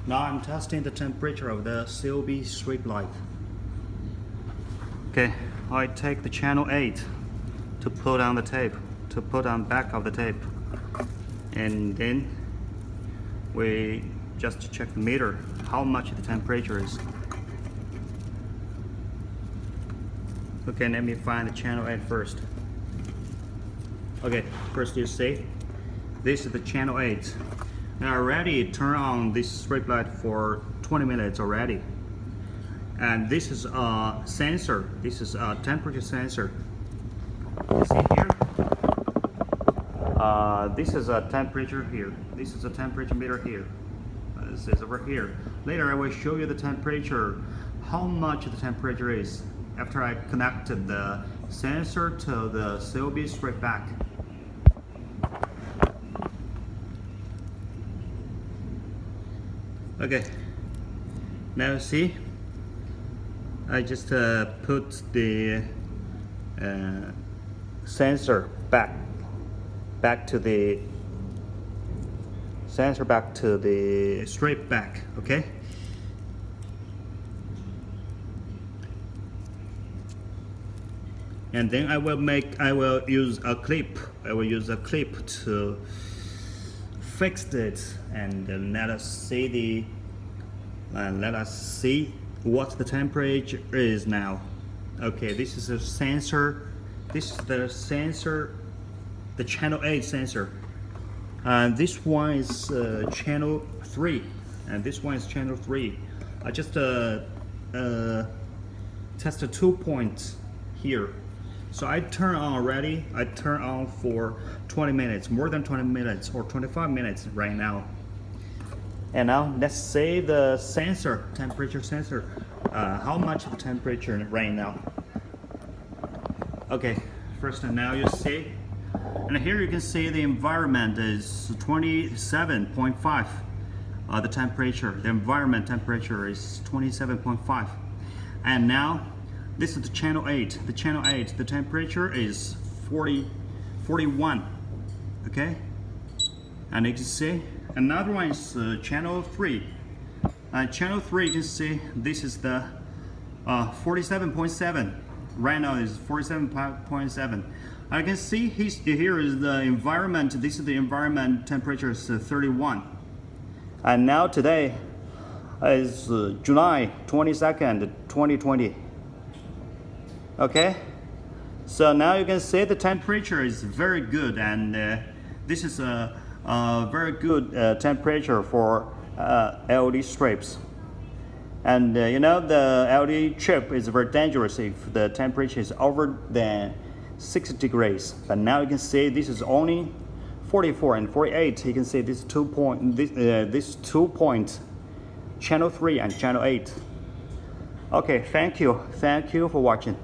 Now I'm testing the temperature of the COB strip light. Okay, I take the channel 8 to put on the tape, to put on back of the tape, and then we just check the meter, how much the temperature is. Okay, let me find the channel 8 first. Okay, first you see, this is the channel 8. I already turned on this strip light for 20 minutes already. And this is a sensor. This is a temperature sensor. You see here? This is a temperature here. This is a temperature meter here. This is over here. Later I will show you the temperature, how much the temperature is after I connected the sensor to the COB strip back. Okay, now see, I just put the sensor back to the strip back. Okay, and then I will use a clip to fix it, and let us see what the temperature is now. Okay, this is a sensor. This is the sensor, the channel 8 sensor. This one is channel 3, and this one is channel 3. I just tested 2 points here. So I turn on already. I turn on for 20 minutes, more than 20 minutes or 25 minutes right now. And now let's see the sensor, temperature sensor, how much the temperature right now. Okay, first now you see, and here you can see the environment is 27.5. The temperature, the environment temperature is 27.5. And now this is the channel 8. The channel 8, the temperature is 41. Okay? And you can see another one is channel 3. Channel 3, you can see this is the 47.7. Right now is 47.7. I can see here is the environment. This is the environment temperature is 31. And now today is July 22nd, 2020. Okay, so now you can see the temperature is very good, and this is a very good temperature for LED strips. And you know, the LED chip is very dangerous if the temperature is over than 60 degrees. But now you can see this is only 44 and 48. You can see this 2 point, channel 3 and channel 8. Okay, thank you for watching.